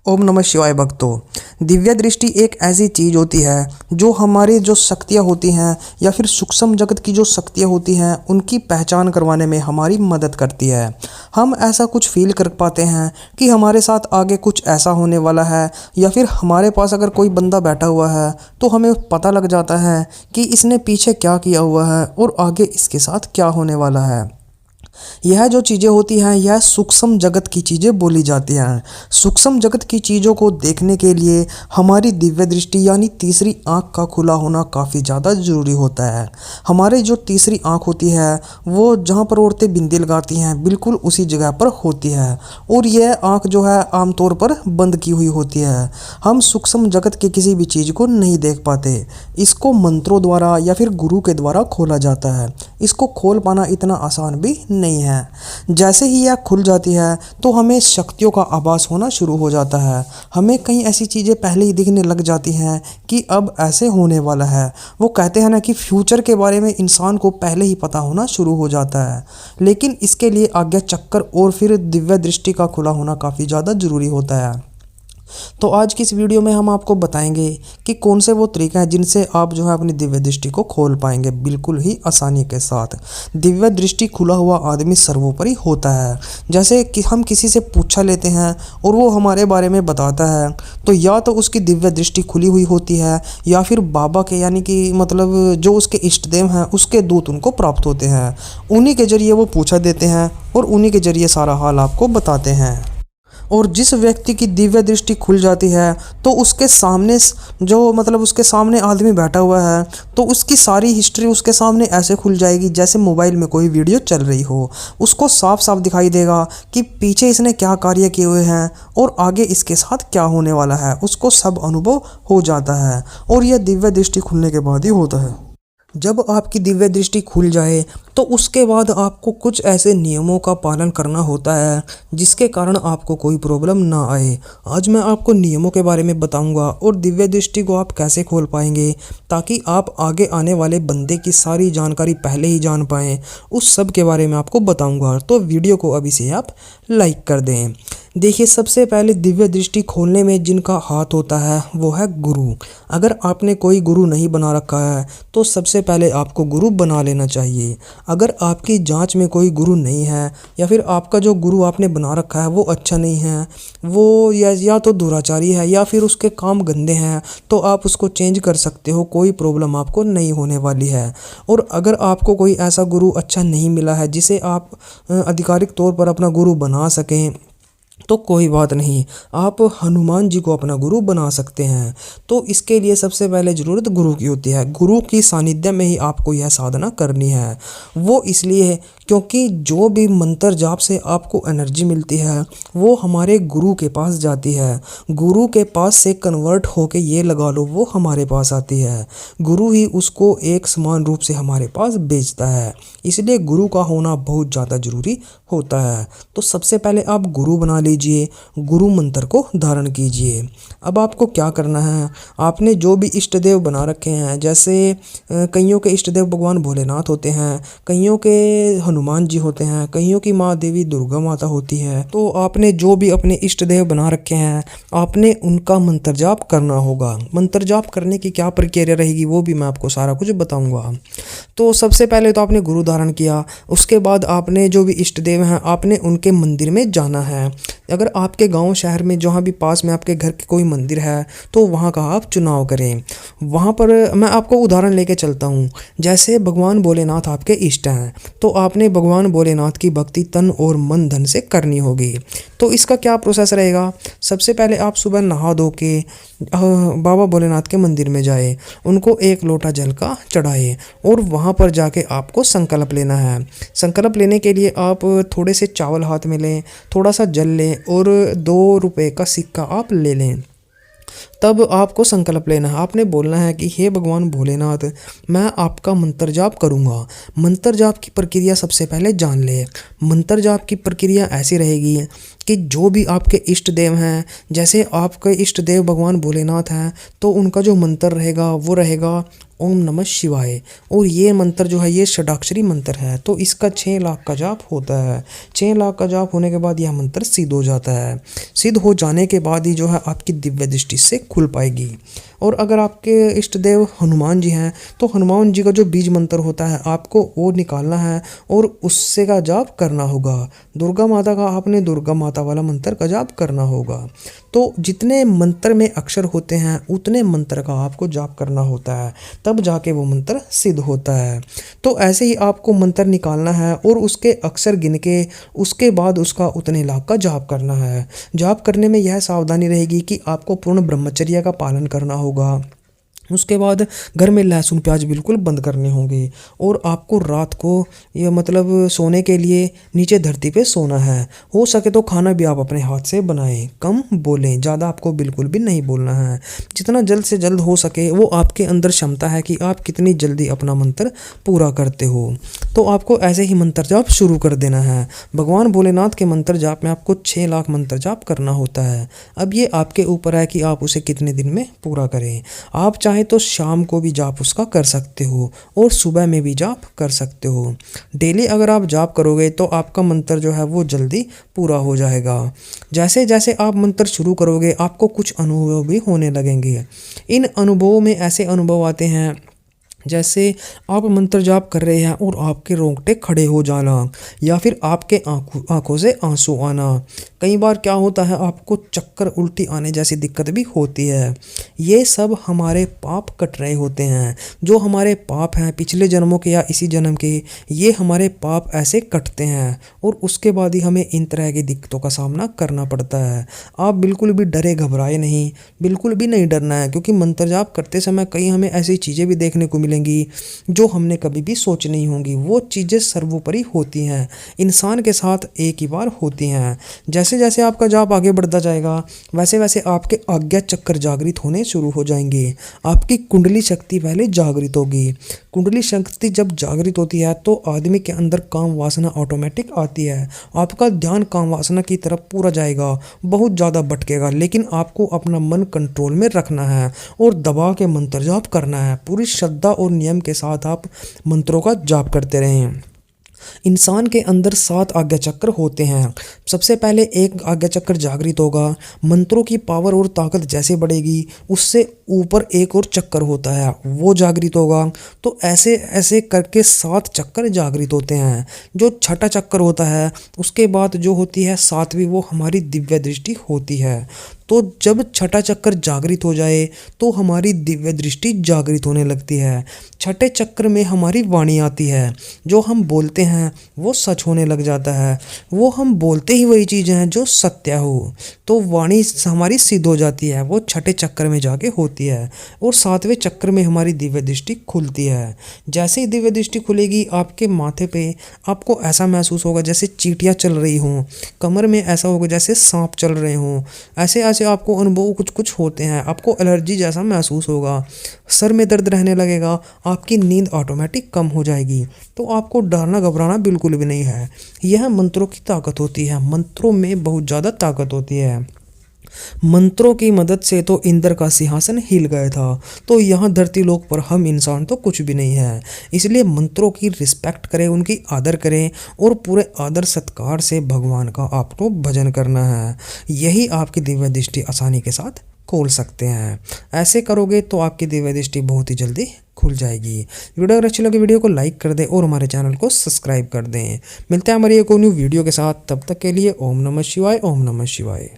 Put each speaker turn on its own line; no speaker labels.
ओम नमः शिवाय भक्तों। दिव्य दृष्टि एक ऐसी चीज़ होती है जो हमारी जो शक्तियाँ होती हैं या फिर सूक्ष्म जगत की जो शक्तियाँ होती हैं उनकी पहचान करवाने में हमारी मदद करती है। हम ऐसा कुछ फील कर पाते हैं कि हमारे साथ आगे कुछ ऐसा होने वाला है, या फिर हमारे पास अगर कोई बंदा बैठा हुआ है तो हमें पता लग जाता है कि इसने पीछे क्या किया हुआ है और आगे इसके साथ क्या होने वाला है। यह जो चीज़ें होती हैं यह सूक्ष्म जगत की चीज़ें बोली जाती हैं। सूक्ष्म जगत की चीज़ों को देखने के लिए हमारी दिव्य दृष्टि यानी तीसरी आँख का खुला होना काफ़ी ज़्यादा ज़रूरी होता है। हमारी जो तीसरी आँख होती है वो जहाँ पर औरतें बिंदी लगाती हैं बिल्कुल उसी जगह पर होती है, और यह आँख जो है आमतौर पर बंद की हुई होती है। हम सूक्ष्म जगत के किसी भी चीज़ को नहीं देख पाते। इसको मंत्रों द्वारा या फिर गुरु के द्वारा खोला जाता है। इसको खोल पाना इतना आसान भी नहीं है। जैसे ही यह खुल जाती है तो हमें शक्तियों का आभास होना शुरू हो जाता है। हमें कई ऐसी चीज़ें पहले ही दिखने लग जाती हैं कि अब ऐसे होने वाला है। वो कहते हैं ना कि फ्यूचर के बारे में इंसान को पहले ही पता होना शुरू हो जाता है, लेकिन इसके लिए आज्ञा चक्कर और फिर दिव्य दृष्टि का खुला होना काफ़ी ज़्यादा ज़रूरी होता है। तो आज की इस वीडियो में हम आपको बताएंगे कि कौन से वो तरीके हैं जिनसे आप जो है अपनी दिव्य दृष्टि को खोल पाएंगे बिल्कुल ही आसानी के साथ। दिव्य दृष्टि खुला हुआ आदमी सर्वोपरि होता है। जैसे कि हम किसी से पूछा लेते हैं और वो हमारे बारे में बताता है, तो या तो उसकी दिव्य दृष्टि खुली हुई होती है या फिर बाबा के यानी कि मतलब जो उसके इष्ट देव हैं उसके दूत उनको प्राप्त होते हैं। उन्हीं के जरिए वो पूछा देते हैं और उन्हीं के जरिए सारा हाल आपको बताते हैं। और जिस व्यक्ति की दिव्य दृष्टि खुल जाती है तो उसके सामने जो मतलब उसके सामने आदमी बैठा हुआ है तो उसकी सारी हिस्ट्री उसके सामने ऐसे खुल जाएगी जैसे मोबाइल में कोई वीडियो चल रही हो। उसको साफ साफ दिखाई देगा कि पीछे इसने क्या कार्य किए हुए हैं और आगे इसके साथ क्या होने वाला है। उसको सब अनुभव हो जाता है, और यह दिव्य दृष्टि खुलने के बाद ही होता है। जब आपकी दिव्य दृष्टि खुल जाए तो उसके बाद आपको कुछ ऐसे नियमों का पालन करना होता है जिसके कारण आपको कोई प्रॉब्लम ना आए। आज मैं आपको नियमों के बारे में बताऊंगा और दिव्य दृष्टि को आप कैसे खोल पाएंगे ताकि आप आगे आने वाले बंदे की सारी जानकारी पहले ही जान पाएँ। उस सब के बारे में आपको बताऊंगा, तो वीडियो को अभी से आप लाइक कर दें। देखिए, सबसे पहले दिव्य दृष्टि खोलने में जिनका हाथ होता है वो है गुरु। अगर आपने कोई गुरु नहीं बना रखा है तो सबसे पहले आपको गुरु बना लेना चाहिए। अगर आपकी जांच में कोई गुरु नहीं है या फिर आपका जो गुरु आपने बना रखा है वो अच्छा नहीं है, वो या तो दुराचारी है या फिर उसके काम गंदे हैं, तो आप उसको चेंज कर सकते हो। कोई प्रॉब्लम आपको नहीं होने वाली है। और अगर आपको कोई ऐसा गुरु अच्छा नहीं मिला है जिसे आप आधिकारिक तौर पर अपना गुरु बना सकें तो कोई बात नहीं, आप हनुमान जी को अपना गुरु बना सकते हैं। तो इसके लिए सबसे पहले ज़रूरत गुरु की होती है। गुरु की सानिध्य में ही आपको यह साधना करनी है। वो इसलिए क्योंकि जो भी मंत्र जाप से आपको एनर्जी मिलती है वो हमारे गुरु के पास जाती है। गुरु के पास से कन्वर्ट होके ये लगा लो वो हमारे पास आती है। गुरु ही उसको एक समान रूप से हमारे पास भेजता है। इसलिए गुरु का होना बहुत ज़्यादा ज़रूरी होता है। तो सबसे पहले आप गुरु बना लीजिए, गुरु मंत्र को धारण कीजिए। अब आपको क्या करना है, आपने जो भी इष्ट देव बना रखे हैं, जैसे कईयों के इष्ट देव भगवान भोलेनाथ होते हैं, कईयों के हनुमान जी होते हैं, कईयों की माँ देवी दुर्गा माता होती है। तो आपने जो भी अपने इष्ट देव बना रखे हैं आपने उनका मंत्र जाप करना होगा। मंत्र जाप करने की क्या प्रक्रिया रहेगी वो भी मैं आपको सारा कुछ बताऊंगा। तो सबसे पहले तो आपने गुरु धारण किया, उसके बाद आपने जो भी इष्ट देव हैं आपने उनके मंदिर में जाना है। अगर आपके गांव शहर में जहाँ भी पास में आपके घर के कोई मंदिर है तो वहाँ का आप चुनाव करें। वहाँ पर मैं आपको उदाहरण लेके चलता हूँ। जैसे भगवान भोलेनाथ आपके इष्ट हैं तो आपने भगवान भोलेनाथ की भक्ति तन और मन धन से करनी होगी। तो इसका क्या प्रोसेस रहेगा, सबसे पहले आप सुबह नहा धो के बाबा भोलेनाथ के मंदिर में जाए, उनको एक लोटा जल का चढ़ाए और वहाँ पर जाके आपको संकल्प लेना है। संकल्प लेने के लिए आप थोड़े से चावल हाथ में लें, थोड़ा सा जल लें और 2 रुपए का सिक्का आप ले लें। तब आपको संकल्प लेना है। आपने बोलना है कि हे भगवान भोलेनाथ, मैं आपका मंत्र जाप करूँगा। मंत्र जाप की प्रक्रिया सबसे पहले जान ले। मंत्र जाप की प्रक्रिया ऐसी रहेगी कि जो भी आपके इष्ट देव हैं, जैसे आपके इष्ट देव भगवान भोलेनाथ हैं, तो उनका जो मंत्र रहेगा वो रहेगा ओम नमः शिवाय। और ये मंत्र जो है ये षडाक्षरी मंत्र है, तो इसका 6 लाख का जाप होता है। 6 लाख का जाप होने के बाद यह मंत्र सिद्ध हो जाता है। सिद्ध हो जाने के बाद ही जो है आपकी दिव्य दृष्टि से खुल पाएगी। और अगर आपके इष्ट देव हनुमान जी हैं, तो हनुमान जी का जो बीज मंत्र होता है आपको वो निकालना है और उससे का जाप करना होगा। दुर्गा माता का आपने दुर्गा माता वाला मंत्र का जाप करना होगा। तो जितने मंत्र में अक्षर होते हैं उतने मंत्र का आपको जाप करना होता है, तब जाके वो मंत्र सिद्ध होता है। तो ऐसे ही आपको मंत्र निकालना है और उसके अक्षर गिन के उसके बाद उसका उतने लाख का जाप करना है। जाप करने में यह सावधानी रहेगी कि आपको पूर्ण ब्रह्मचर्य का पालन करना होगा। उसके बाद घर में लहसुन प्याज बिल्कुल बंद करने होंगे और आपको रात को ये मतलब सोने के लिए नीचे धरती पे सोना है। हो सके तो खाना भी आप अपने हाथ से बनाएं, कम बोलें, ज़्यादा आपको बिल्कुल भी नहीं बोलना है। जितना जल्द से जल्द हो सके वो आपके अंदर क्षमता है कि आप कितनी जल्दी अपना मंत्र पूरा करते हो। तो आपको ऐसे ही मंत्र जाप शुरू कर देना है। भगवान भोलेनाथ के मंत्र जाप में आपको 6 लाख मंत्र जाप करना होता है। अब ये आपके ऊपर है कि आप उसे कितने दिन में पूरा करें। आप चाहे तो शाम को भी जाप उसका कर सकते हो और सुबह में भी जाप कर सकते हो। डेली अगर आप जाप करोगे तो आपका मंत्र जो है वो जल्दी पूरा हो जाएगा। जैसे जैसे आप मंत्र शुरू करोगे आपको कुछ अनुभव भी होने लगेंगे। इन अनुभवों में ऐसे अनुभव आते हैं जैसे आप मंत्र जाप कर रहे हैं और आपके रोंगटे खड़े हो जाना, या फिर आपके आंखों से आंसू आना। कई बार क्या होता है आपको चक्कर उल्टी आने जैसी दिक्कत भी होती है। ये सब हमारे पाप कट रहे होते हैं। जो हमारे पाप हैं पिछले जन्मों के या इसी जन्म के, ये हमारे पाप ऐसे कटते हैं और उसके बाद ही हमें इन तरह की दिक्कतों का सामना करना पड़ता है। आप बिल्कुल भी डरे घबराए नहीं, बिल्कुल भी नहीं डरना है, क्योंकि मंत्र जाप करते समय कई हमें ऐसी चीज़ें भी देखने को मिलेंगी जो हमने कभी भी सोची नहीं होंगी। वो चीज़ें सर्वोपरि होती हैं, इंसान के साथ एक ही बार होती हैं। जैसे जैसे आपका जाप आगे बढ़ता जाएगा वैसे वैसे आपके आज्ञा चक्र जागृत होने शुरू हो जाएंगे। आपकी कुंडली शक्ति पहले जागृत होगी। कुंडली शक्ति जब जागृत होती है तो आदमी के अंदर काम वासना ऑटोमेटिक आती है। आपका ध्यान काम वासना की तरफ पूरा जाएगा, बहुत ज़्यादा भटकेगा, लेकिन आपको अपना मन कंट्रोल में रखना है और दबा के मंत्र जाप करना है। पूरी श्रद्धा और नियम के साथ आप मंत्रों का जाप करते रहें। इंसान के अंदर 7 आज्ञा चक्र होते हैं। सबसे पहले एक आज्ञा चक्र जागृत होगा। मंत्रों की पावर और ताकत जैसे बढ़ेगी उससे ऊपर एक और चक्र होता है, वो जागृत होगा। तो ऐसे ऐसे करके 7 चक्र जागृत होते हैं। जो छठा चक्र होता है उसके बाद जो होती है 7वीं, वो हमारी दिव्य दृष्टि होती है। तो जब छठा चक्र जागृत हो जाए तो हमारी दिव्य दृष्टि जागृत होने लगती है। छठे चक्र में हमारी वाणी आती है। जो हम बोलते हैं वो सच होने लग जाता है। वो हम बोलते ही वही चीज़ें हैं जो सत्य हो। तो वाणी हमारी सिद्ध हो जाती है, वो छठे चक्र में जाके होती है। और 7वें चक्र में हमारी दिव्य दृष्टि खुलती है। जैसे ही दिव्य दृष्टि खुलेगी आपके माथे पे आपको ऐसा महसूस होगा जैसे चींटियाँ चल रही हों, कमर में ऐसा होगा जैसे सांप चल रहे हों। ऐसे ऐसे आपको अनुभव कुछ कुछ होते हैं। आपको एलर्जी जैसा महसूस होगा, सर में दर्द रहने लगेगा, आपकी नींद ऑटोमेटिक कम हो जाएगी। तो आपको डरना घबराना बिल्कुल भी नहीं है। यह मंत्रों की ताकत होती है। मंत्रों में बहुत ज़्यादा ताकत होती है। मंत्रों की मदद से तो इंद्र का सिंहासन हिल गया था, तो यहाँ धरती लोक पर हम इंसान तो कुछ भी नहीं है। इसलिए मंत्रों की रिस्पेक्ट करें, उनकी आदर करें और पूरे आदर सत्कार से भगवान का आपको भजन करना है। यही आपकी दिव्य दृष्टि आसानी के साथ खोल सकते हैं। ऐसे करोगे तो आपकी दिव्य दृष्टि बहुत ही जल्दी खुल जाएगी। वीडियो अगर अच्छी लगे वीडियो को लाइक कर दें और हमारे चैनल को सब्सक्राइब कर दें। मिलते हैं हमारी एक और न्यू वीडियो के साथ, तब तक के लिए ओम नमः शिवाय, ओम नमः शिवाय।